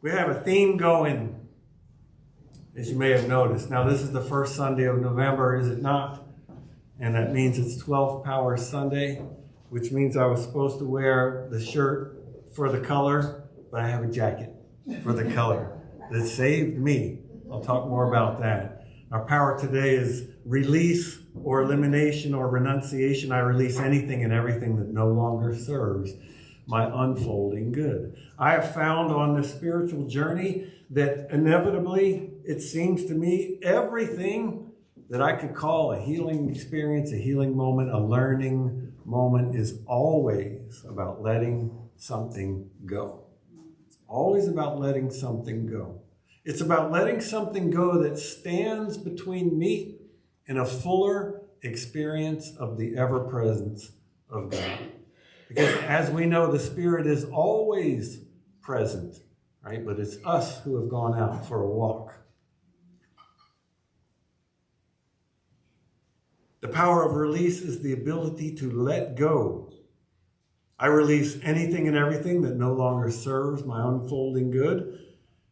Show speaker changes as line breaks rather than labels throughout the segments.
We have a theme going, as you may have noticed. Now, this is the first Sunday of November, is it not? And that means it's 12 Power Sunday, which means I was supposed to wear the shirt for the color, but I have a jacket for the color that saved me. I'll talk more about that. Our power today is release or elimination or renunciation. I release anything and everything that no longer serves my unfolding good. I have found on this spiritual journey that inevitably, it seems to me, everything that I could call a healing experience, a healing moment, a learning moment is always about letting something go. It's always about letting something go. It's about letting something go that stands between me and a fuller experience of the ever-presence of God. Because as we know, the Spirit is always present, right? But it's us who have gone out for a walk. The power of release is the ability to let go. I release anything and everything that no longer serves my unfolding good.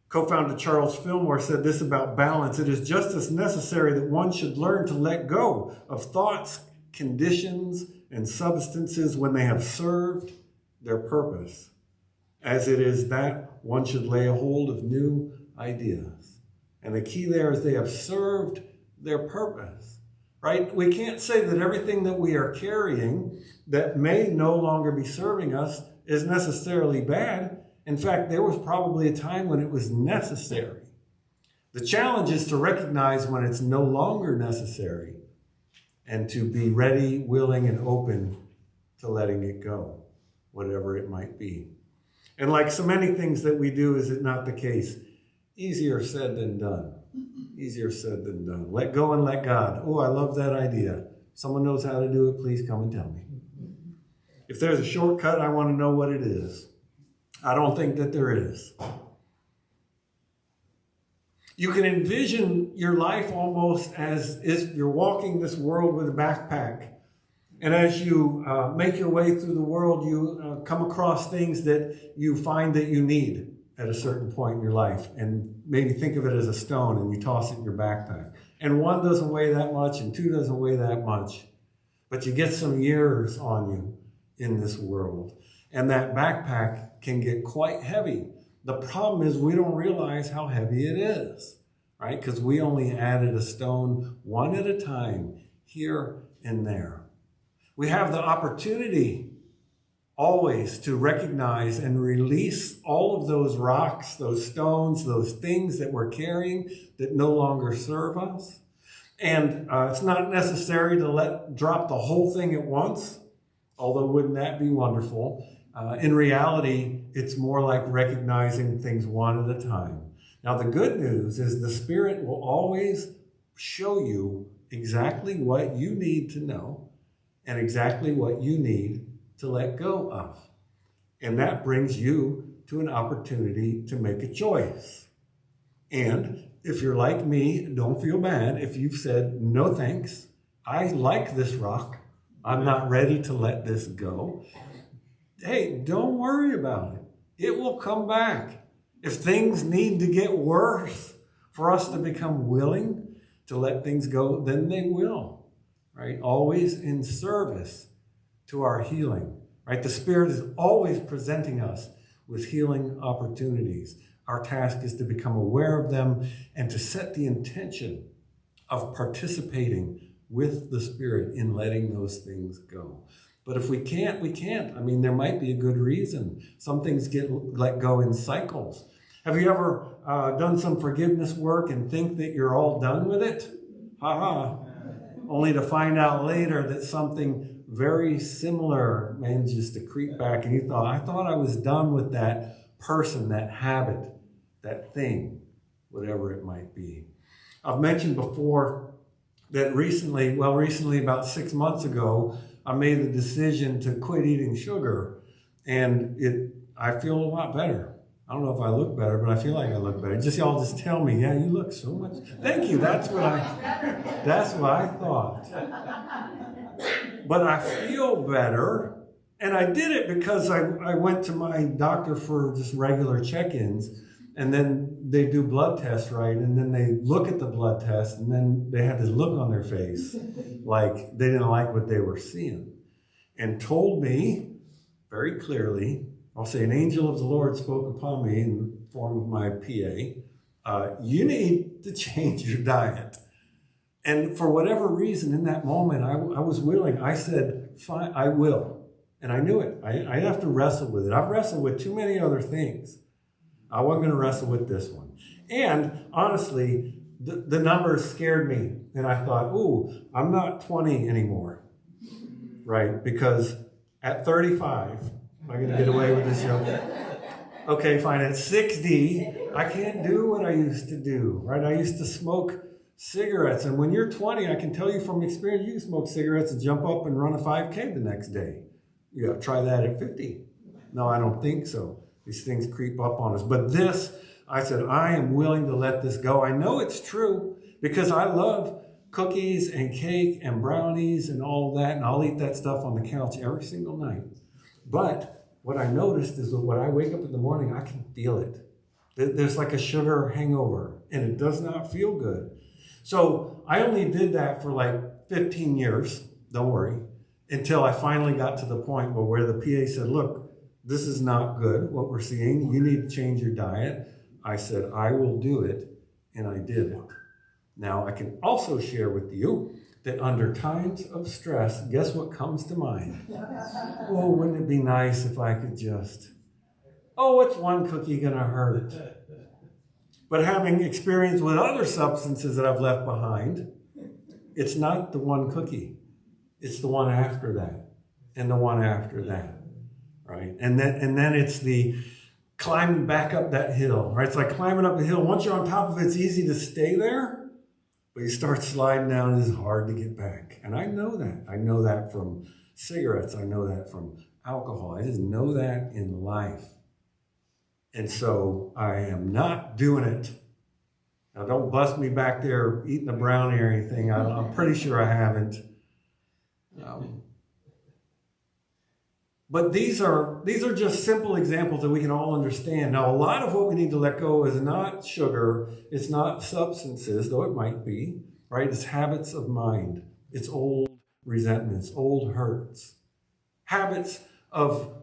Co-founder Charles Fillmore said this about balance. It is just as necessary that one should learn to let go of thoughts, conditions, and substances when they have served their purpose, as it is that one should lay a hold of new ideas. And the key there is they have served their purpose, right? We can't say that everything that we are carrying that may no longer be serving us is necessarily bad. In fact, there was probably a time when it was necessary. The challenge is to recognize when it's no longer necessary and to be ready, willing, and open to letting it go, whatever it might be. And like so many things that we do, is it not the case? Easier said than done. Easier said than done. Let go and let God. Oh, I love that idea. If someone knows how to do it, please come and tell me. If there's a shortcut, I want to know what it is. I don't think that there is. You can envision your life almost as if you're walking this world with a backpack. And as you make your way through the world, you come across things that you find that you need at a certain point in your life. And maybe think of it as a stone and you toss it in your backpack. And one doesn't weigh that much and two doesn't weigh that much. But you get some years on you in this world. And that backpack can get quite heavy. The problem is we don't realize how heavy it is, right? Because we only added a stone one at a time, here and there. We have the opportunity always to recognize and release all of those rocks, those stones, those things that we're carrying that no longer serve us. And it's not necessary to drop the whole thing at once, although wouldn't that be wonderful? In reality, it's more like recognizing things one at a time. Now, the good news is the Spirit will always show you exactly what you need to know and exactly what you need to let go of. And that brings you to an opportunity to make a choice. And if you're like me, don't feel bad if you've said, no thanks, I like this rock, I'm not ready to let this go. Hey, don't worry about it. It will come back. If things need to get worse for us to become willing to let things go, then they will, right? Always in service to our healing, right? The Spirit is always presenting us with healing opportunities. Our task is to become aware of them and to set the intention of participating with the Spirit in letting those things go. But if we can't, we can't. I mean, there might be a good reason. Some things get let go in cycles. Have you ever done some forgiveness work and think that you're all done with it? Only to find out later that something very similar manages to creep back and you I thought I was done with that person, that habit, that thing, whatever it might be. I've mentioned before that recently, about 6 months ago, I made the decision to quit eating sugar, and I feel a lot better. I don't know if I look better, but I feel like I look better. Y'all just tell me, yeah, you look so much. Thank you. That's what I thought. But I feel better, and I did it because I went to my doctor for just regular check-ins, And then they do blood tests, right? And then they look at the blood test, and then they had this look on their face like they didn't like what they were seeing. And told me very clearly, I'll say, an angel of the Lord spoke upon me in the form of my PA. You need to change your diet. And for whatever reason, in that moment, I was willing. I said, fine, I will. And I knew it. I have to wrestle with it. I've wrestled with too many other things. I wasn't going to wrestle with this one. And honestly, the numbers scared me. And I thought, ooh, I'm not 20 anymore. Right? Because at 35, am I going to get away with this joke? Okay, fine. At 60, I can't do what I used to do. Right? I used to smoke cigarettes. And when you're 20, I can tell you from experience, you can smoke cigarettes and jump up and run a 5K the next day. You got to try that at 50. No, I don't think so. These things creep up on us. But this, I said, I am willing to let this go. I know it's true because I love cookies and cake and brownies and all that. And I'll eat that stuff on the couch every single night. But what I noticed is that when I wake up in the morning, I can feel it. There's like a sugar hangover and it does not feel good. So I only did that for like 15 years. Don't worry. Until I finally got to the point where the PA said, look, this is not good, what we're seeing. You need to change your diet. I said, I will do it, and I did it. Now, I can also share with you that under times of stress, guess what comes to mind? Oh, wouldn't it be nice if I could just, what's one cookie going to hurt? But having experience with other substances that I've left behind, it's not the one cookie. It's the one after that, and the one after that. Right, and then it's the climbing back up that hill. Right, it's like climbing up the hill. Once you're on top of it, it's easy to stay there, but you start sliding down. It's hard to get back. And I know that. I know that from cigarettes. I know that from alcohol. I just know that in life. And so I am not doing it. Now, don't bust me back there eating a brownie or anything. I'm pretty sure I haven't. But these are just simple examples that we can all understand. Now, a lot of what we need to let go is not sugar. It's not substances, though it might be, right? It's habits of mind. It's old resentments, old hurts. Habits of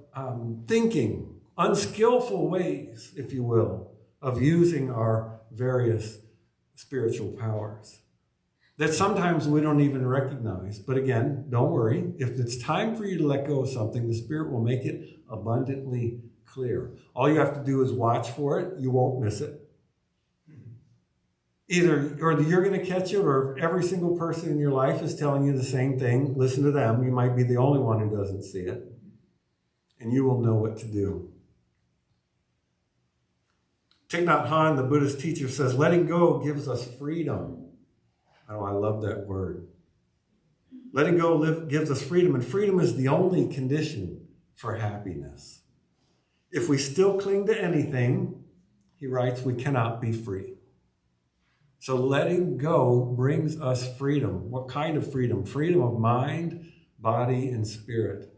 thinking, unskillful ways, if you will, of using our various spiritual powers that sometimes we don't even recognize. But again, don't worry. If it's time for you to let go of something, the Spirit will make it abundantly clear. All you have to do is watch for it. You won't miss it. Either or you're going to catch it, or every single person in your life is telling you the same thing. Listen to them. You might be the only one who doesn't see it. And you will know what to do. Thich Nhat Hanh, the Buddhist teacher, says, letting go gives us freedom. Oh, I love that word. Letting go gives us freedom, and freedom is the only condition for happiness. If we still cling to anything, he writes, we cannot be free. So letting go brings us freedom. What kind of freedom? Freedom of mind, body, and spirit.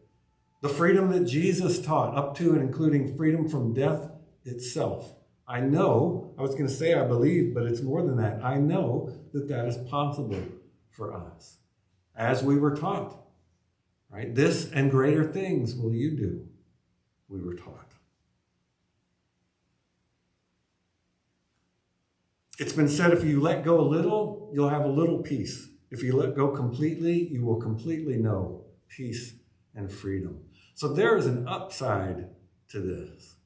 The freedom that Jesus taught, up to and including freedom from death itself. I know, I was going to say I believe, but it's more than that. I know that that is possible for us, as we were taught, right? This and greater things will you do, we were taught. It's been said, if you let go a little, you'll have a little peace. If you let go completely, you will completely know peace and freedom. So there is an upside to this.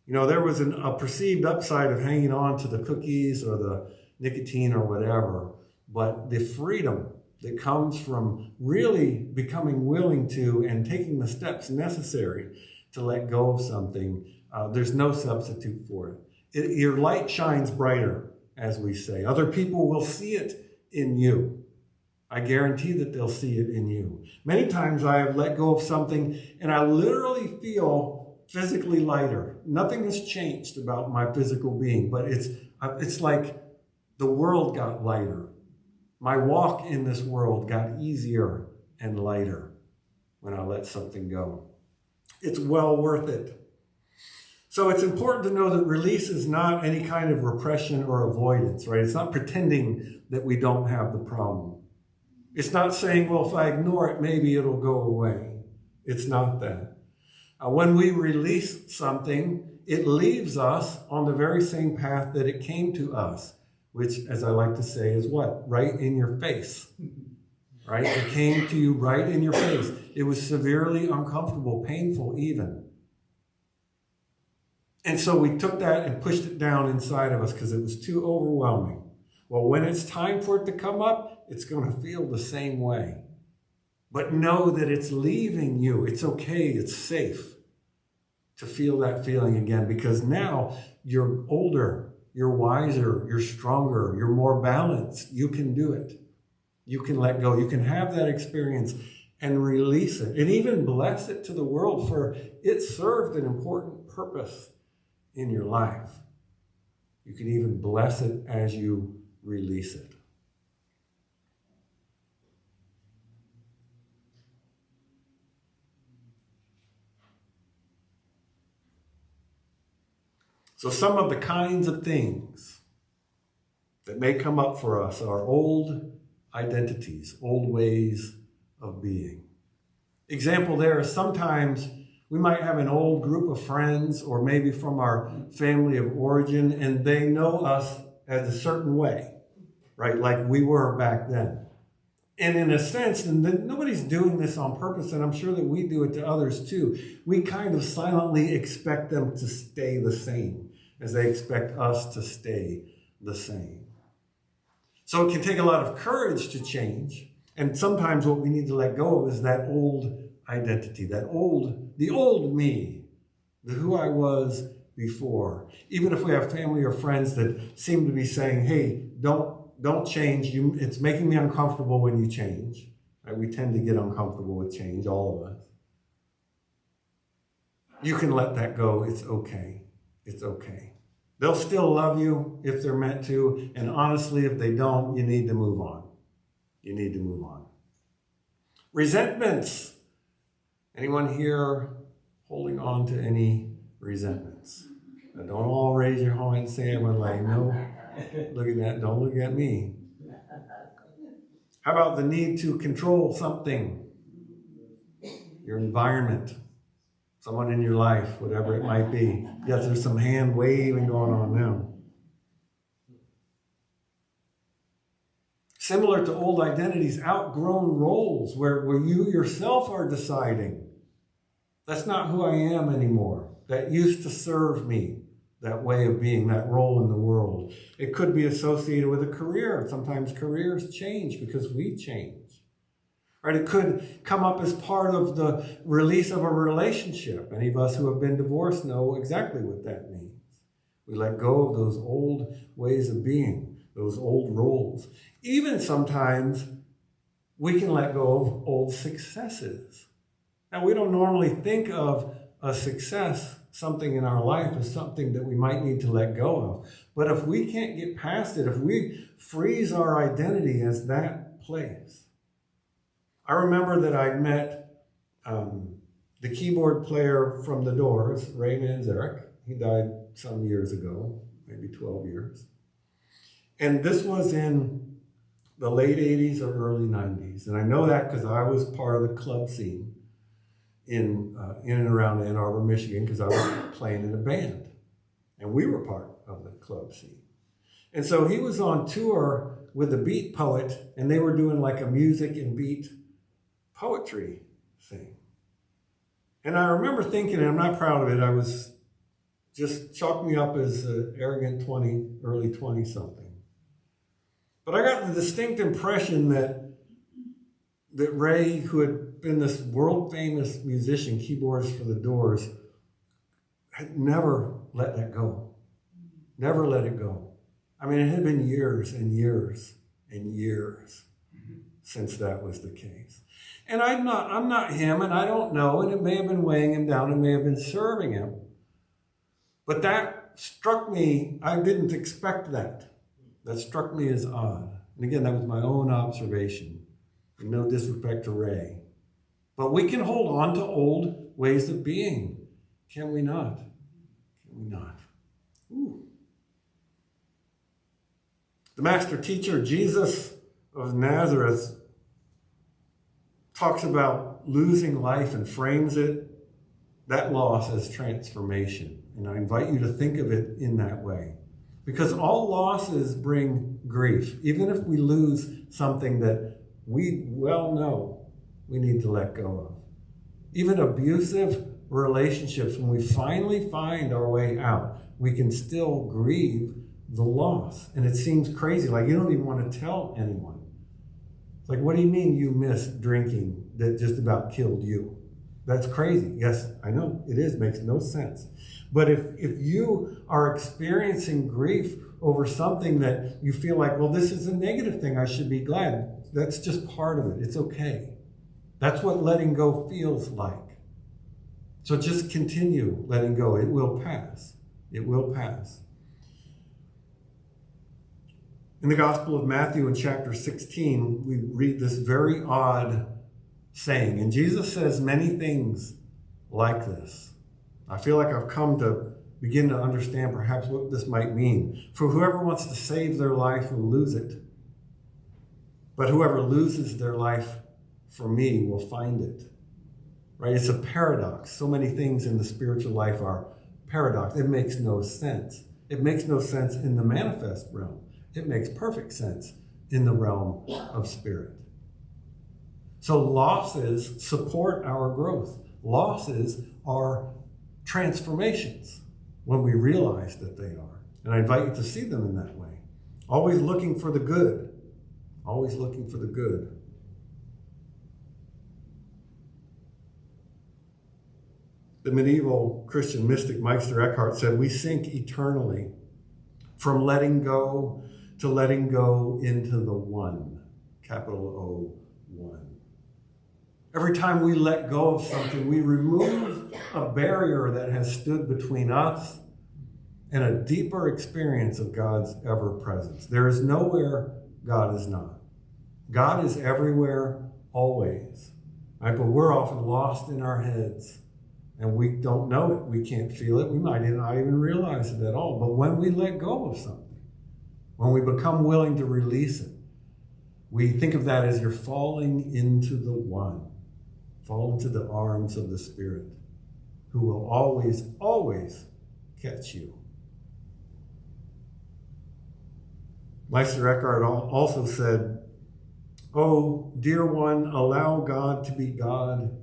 You know, there was a perceived upside of hanging on to the cookies or the nicotine or whatever, but the freedom that comes from really becoming willing to and taking the steps necessary to let go of something, there's no substitute for it. Your light shines brighter, as we say. Other people will see it in you. I guarantee that they'll see it in you. Many times I have let go of something and I literally feel physically lighter. Nothing has changed about my physical being, but it's like the world got lighter. My walk in this world got easier and lighter when I let something go. It's well worth it. So it's important to know that release is not any kind of repression or avoidance, right? It's not pretending that we don't have the problem. It's not saying, well, if I ignore it, maybe it'll go away. It's not that. When we release something, it leaves us on the very same path that it came to us, which, as I like to say, is what? Right in your face. Right? It came to you right in your face. It was severely uncomfortable, painful even. And so we took that and pushed it down inside of us because it was too overwhelming. Well, when it's time for it to come up, it's going to feel the same way. But know that it's leaving you. It's okay. It's safe to feel that feeling again, because now you're older, you're wiser, you're stronger, you're more balanced. You can do it. You can let go. You can have that experience and release it and even bless it to the world, for it served an important purpose in your life. You can even bless it as you release it. So some of the kinds of things that may come up for us are old identities, old ways of being. Example there is sometimes we might have an old group of friends, or maybe from our family of origin, and they know us as a certain way, right? Like we were back then. And in a sense, and nobody's doing this on purpose, and I'm sure that we do it to others too, we kind of silently expect them to stay the same as they expect us to stay the same. So it can take a lot of courage to change. And sometimes what we need to let go of is that old identity, the old me, the who I was before. Even if we have family or friends that seem to be saying, hey, don't change. It's making me uncomfortable when you change. Right? We tend to get uncomfortable with change, all of us. You can let that go. It's okay. It's okay. They'll still love you if they're meant to. And honestly, if they don't, you need to move on. You need to move on. Resentments. Anyone here holding on to any resentments? Now, don't all raise your hand and say, I'm like, no, look at that. Don't look at me. How about the need to control something? Your environment. Someone in your life, whatever it might be. Yes, there's some hand waving going on now. Similar to old identities, outgrown roles where you yourself are deciding, that's not who I am anymore. That used to serve me, that way of being, that role in the world. It could be associated with a career. Sometimes careers change because we change. Right? It could come up as part of the release of a relationship. Any of us who have been divorced know exactly what that means. We let go of those old ways of being, those old roles. Even sometimes we can let go of old successes. Now, we don't normally think of a success, something in our life, as something that we might need to let go of. But if we can't get past it, if we freeze our identity as that place. I remember that I met the keyboard player from The Doors, Ray Manzarek. He died some years ago, maybe 12 years. And this was in the late 80s or early 90s. And I know that because I was part of the club scene in and around Ann Arbor, Michigan, because I was playing in a band. And we were part of the club scene. And so he was on tour with a beat poet, and they were doing like a music and beat poetry thing. And I remember thinking, and I'm not proud of it, I was just chalked me up as an arrogant early 20-something. But I got the distinct impression that Ray, who had been this world-famous musician, keyboardist for The Doors, had never let that go. Never let it go. I mean, it had been years and years and years since that was the case. And I'm not him, and I don't know, and it may have been weighing him down, it may have been serving him. But that struck me, I didn't expect that. That struck me as odd. And again, that was my own observation. And no disrespect to Ray. But we can hold on to old ways of being, can we not? Can we not? Ooh. The master teacher, Jesus of Nazareth, talks about losing life and frames that loss as transformation. And I invite you to think of it in that way. Because all losses bring grief. Even if we lose something that we well know we need to let go of. Even abusive relationships, when we finally find our way out, we can still grieve the loss. And it seems crazy, like you don't even want to tell anyone. It's like, what do you mean you missed drinking that just about killed you? That's crazy. Yes, I know it is, makes no sense. But if you are experiencing grief over something that you feel like, well, this is a negative thing, I should be glad. That's just part of it. It's okay. That's what letting go feels like. So just continue letting go. It will pass. It will pass. In the Gospel of Matthew in chapter 16, we read this very odd saying. And Jesus says many things like this. I feel like I've come to begin to understand perhaps what this might mean. For whoever wants to save their life will lose it. But whoever loses their life for me will find it. Right? It's a paradox. So many things in the spiritual life are paradox. It makes no sense. It makes no sense in the manifest realm. It makes perfect sense in the realm of spirit. So losses support our growth. Losses are transformations when we realize that they are. And I invite you to see them in that way. Always looking for the good. Always looking for the good. The medieval Christian mystic Meister Eckhart said, we sink eternally from letting go to letting go into the one, capital O, one. Every time we let go of something, we remove a barrier that has stood between us and a deeper experience of God's ever-presence. There is nowhere God is not. God is everywhere, always. Right? But we're often lost in our heads, and we don't know it. We can't feel it. We might not even realize it at all. But when we let go of something, when we become willing to release it, we think of that as you're falling into the one. Fall into the arms of the Spirit, who will always, always catch you. Meister Eckhart also said, oh, dear one, allow God to be God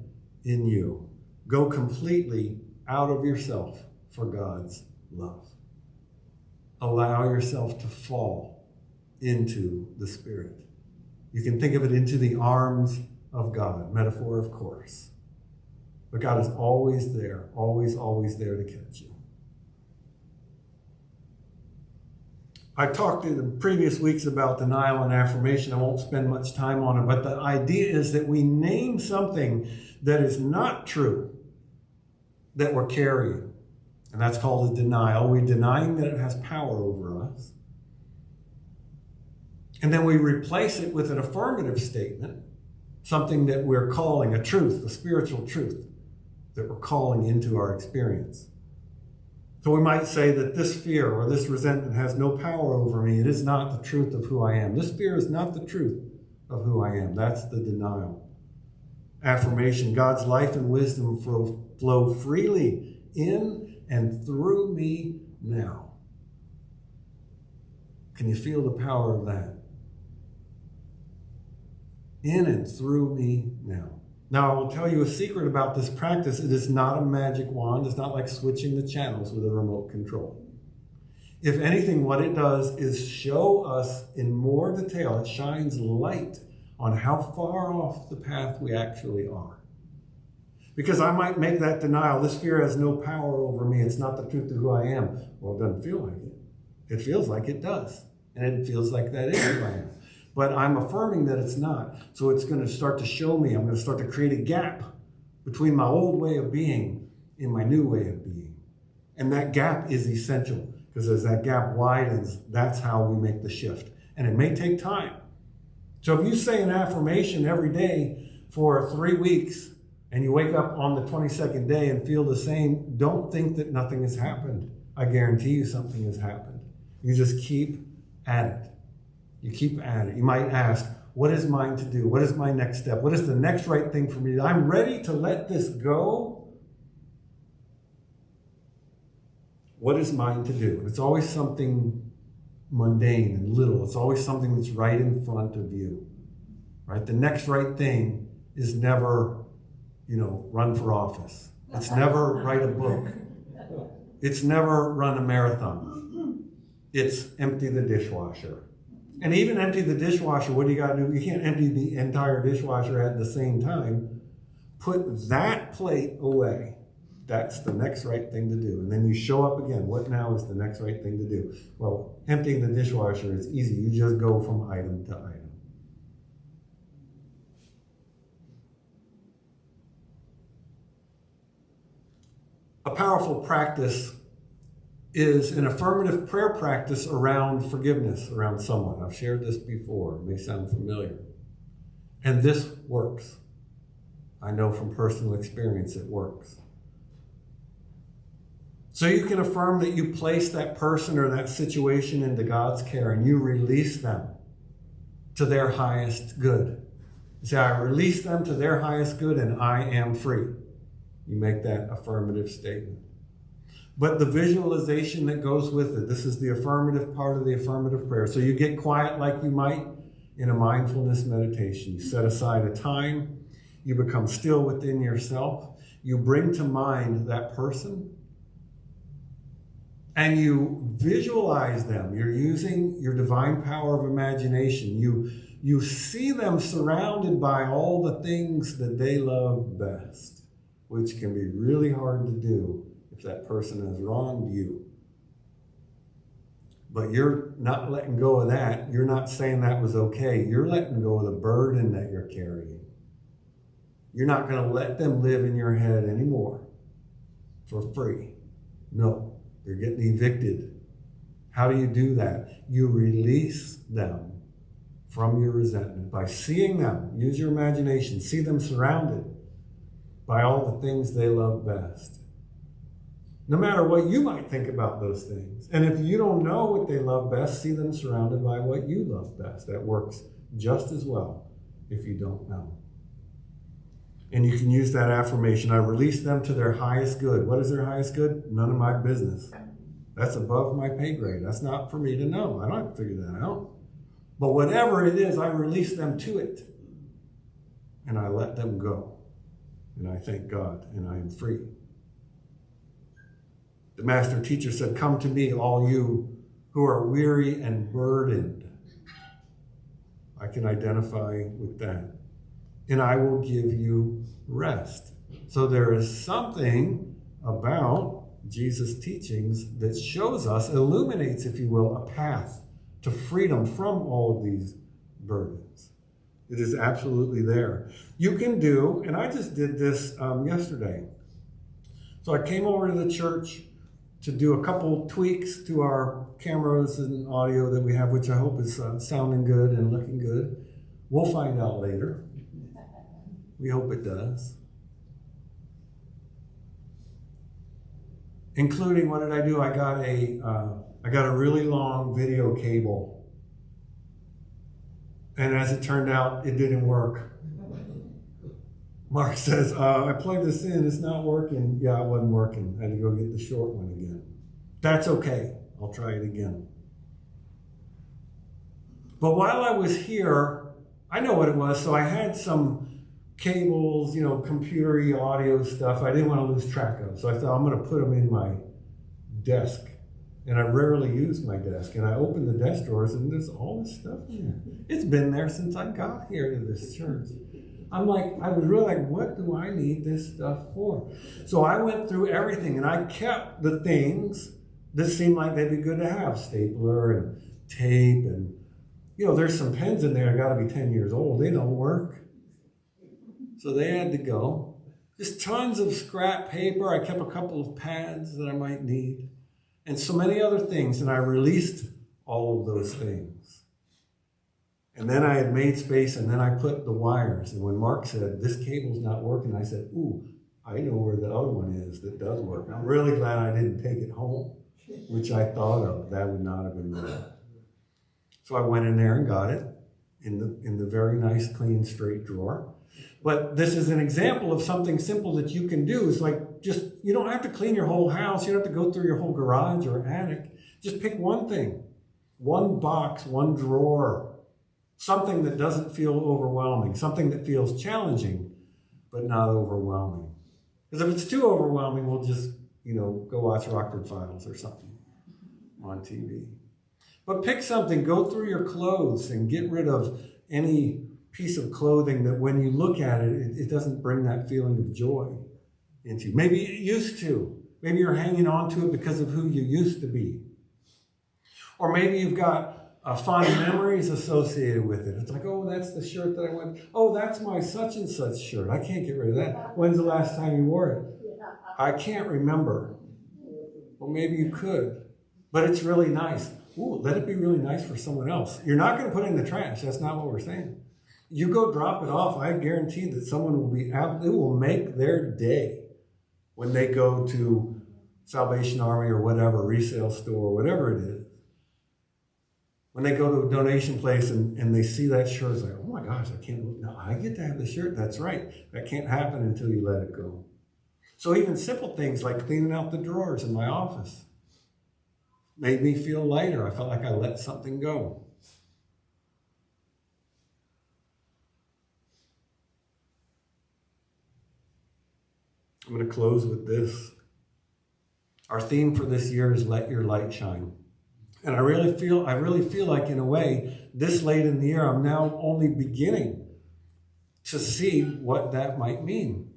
in you. Go completely out of yourself for God's love. Allow yourself to fall into the Spirit. You can think of it into the arms of God, metaphor of course. But God is always there, always, always there to catch you. I've talked in the previous weeks about denial and affirmation. I won't spend much time on it, but the idea is that we name something that is not true that we're carrying. And that's called a denial. We're denying that it has power over us. And then we replace it with an affirmative statement, something that we're calling a truth, a spiritual truth that we're calling into our experience. So we might say that this fear or this resentment has no power over me. It is not the truth of who I am. This fear is not the truth of who I am. That's the denial. Affirmation, God's life and wisdom flow freely in and through me now. Can you feel the power of that? In and through me now. Now, I will tell you a secret about this practice. It is not a magic wand. It's not like switching the channels with a remote control. If anything, what it does is show us in more detail. It shines light on how far off the path we actually are. Because I might make that denial. This fear has no power over me. It's not the truth of who I am. Well, it doesn't feel like it. It feels like it does. And it feels like that is who I am. But I'm affirming that it's not. So it's going to start to show me. I'm going to start to create a gap between my old way of being and my new way of being. And that gap is essential. Because as that gap widens, that's how we make the shift. And it may take time. So if you say an affirmation every day for 3 weeks, and you wake up on the 22nd day and feel the same, don't think that nothing has happened. I guarantee you something has happened. You just keep at it. You keep at it. You might ask, what is mine to do? What is my next step? What is the next right thing for me? I'm ready to let this go. What is mine to do? It's always something mundane and little. It's always something that's right in front of you. Right? The next right thing is never, run for office. It's never write a book. It's never run a marathon. It's empty the dishwasher. And even empty the dishwasher, what do you got to do? You can't empty the entire dishwasher at the same time. Put that plate away. That's the next right thing to do. And then you show up again. What now is the next right thing to do? Well, emptying the dishwasher is easy. You just go from item to item. A powerful practice is an affirmative prayer practice around forgiveness around someone. I've shared this before. It may sound familiar. And this works. I know from personal experience it works. So you can affirm that you place that person or that situation into God's care and you release them to their highest good. You say, I release them to their highest good and I am free. You make that affirmative statement. But the visualization that goes with it, this is the affirmative part of the affirmative prayer. So you get quiet like you might in a mindfulness meditation. You set aside a time. You become still within yourself. You bring to mind that person. And you visualize them. You're using your divine power of imagination. You see them surrounded by all the things that they love best, which can be really hard to do if that person has wronged you. But you're not letting go of that. You're not saying that was okay. You're letting go of the burden that you're carrying. You're not going to let them live in your head anymore for free. No, they're getting evicted. How do you do that? You release them from your resentment by seeing them. Use your imagination. See them surrounded by all the things they love best. No matter what you might think about those things. And if you don't know what they love best, see them surrounded by what you love best. That works just as well if you don't know. And you can use that affirmation. I release them to their highest good. What is their highest good? None of my business. That's above my pay grade. That's not for me to know. I don't have to figure that out. But whatever it is, I release them to it. And I let them go. And I thank God, and I am free. The master teacher said, come to me, all you who are weary and burdened. I can identify with that. And I will give you rest. So there is something about Jesus' teachings that shows us, illuminates, if you will, a path to freedom from all of these burdens. It is absolutely there. You can do, and I just did this yesterday. So I came over to the church to do a couple tweaks to our cameras and audio that we have, which I hope is sounding good and looking good. We'll find out later. We hope it does. Including, what did I do? I got a really long video cable. And as it turned out, it didn't work. Mark says, I plugged this in, it's not working. Yeah, it wasn't working. I had to go get the short one again. That's okay. I'll try it again. But while I was here, I know what it was. So I had some cables, computer-y audio stuff I didn't want to lose track of. So I thought I'm going to put them in my desk. And I rarely use my desk. And I opened the desk drawers and there's all this stuff in there. It's been there since I got here to this church. I was really like, what do I need this stuff for? So I went through everything and I kept the things that seemed like they'd be good to have. Stapler and tape and, there's some pens in there that got to be 10 years old. They don't work. So they had to go. Just tons of scrap paper. I kept a couple of pads that I might need. And so many other things. And I released all of those things. And then I had made space, and then I put the wires. And when Mark said, this cable's not working, I said, ooh, I know where the other one is that does work. I'm really glad I didn't take it home. which I thought of. That would not have been right. So I went in there and got it in the very nice, clean, straight drawer. But this is an example of something simple that you can do. It's like you don't have to clean your whole house. You don't have to go through your whole garage or attic. Just pick one thing, one box, one drawer, something that doesn't feel overwhelming, something that feels challenging, but not overwhelming. Because if it's too overwhelming, we'll just, go watch Rockford Files or something on TV. But pick something, go through your clothes and get rid of any piece of clothing that when you look at it, it doesn't bring that feeling of joy into you. Maybe it used to. Maybe you're hanging on to it because of who you used to be. Or maybe you've got fond memories associated with it. It's like, oh, that's the shirt that I went, oh, that's my such and such shirt. I can't get rid of that. When's the last time you wore it? I can't remember. Well, maybe you could, but it's really nice. Ooh, let it be really nice for someone else. You're not going to put it in the trash. That's not what we're saying. You go drop it off. I guarantee that someone it will make their day when they go to Salvation Army or whatever, resale store, whatever it is. When they go to a donation place and they see that shirt, it's like, oh my gosh, I get to have the shirt. That's right. That can't happen until you let it go. So even simple things like cleaning out the drawers in my office made me feel lighter. I felt like I let something go. I'm going to close with this. Our theme for this year is Let Your Light Shine. And I really feel like, in a way, this late in the year, I'm now only beginning to see what that might mean.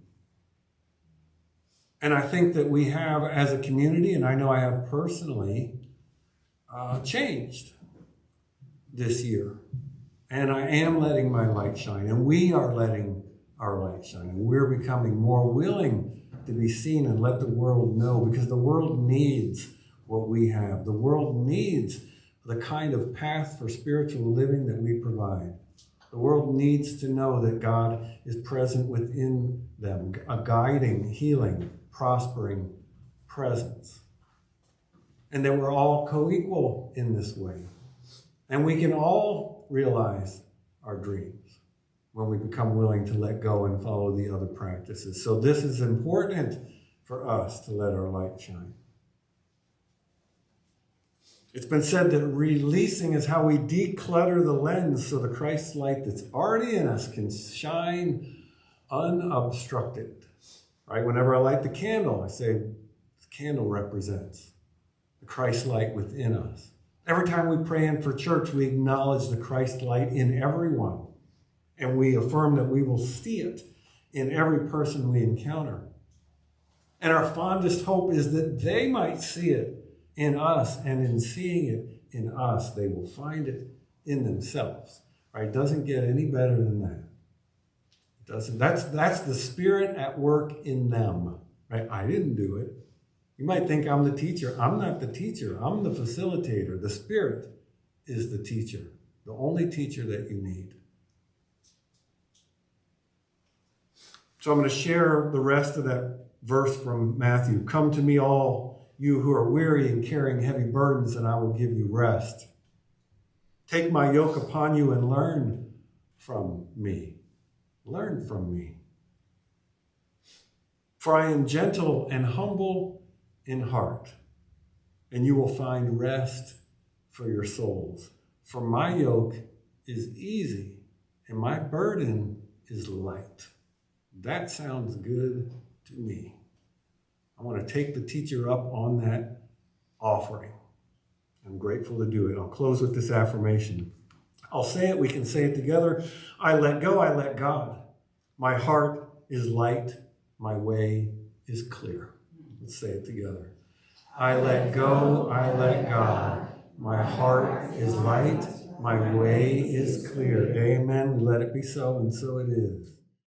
And I think that we have, as a community, and I know I have personally, changed this year. And I am letting my light shine, and we are letting our light shine, and we're becoming more willing to be seen and let the world know, because the world needs what we have. The world needs the kind of path for spiritual living that we provide. The world needs to know that God is present within them, a guiding, healing, prospering presence. And that we're all co-equal in this way. And we can all realize our dreams when we become willing to let go and follow the other practices. So this is important for us to let our light shine. It's been said that releasing is how we declutter the lens so the Christ light that's already in us can shine unobstructed. Right? Whenever I light the candle, I say the candle represents the Christ light within us. Every time we pray in for church, we acknowledge the Christ light in everyone. And we affirm that we will see it in every person we encounter. And our fondest hope is that they might see it in us, and in seeing it in us, they will find it in themselves. Right? It doesn't get any better than that. It doesn't. That's the Spirit at work in them. Right? I didn't do it. You might think I'm the teacher. I'm not the teacher. I'm the facilitator. The Spirit is the teacher, the only teacher that you need. So I'm going to share the rest of that verse from Matthew. Come to me, all you who are weary and carrying heavy burdens, and I will give you rest. Take my yoke upon you and learn from me. Learn from me. For I am gentle and humble in heart, and you will find rest for your souls. For my yoke is easy, and my burden is light. That sounds good to me. I want to take the teacher up on that offering. I'm grateful to do it. I'll close with this affirmation. I'll say it. We can say it together. I let go. I let God. My heart is light. My way is clear. Let's say it together. I let go. I let God. My heart is light. My way is clear. Amen. We let it be so, and so it is.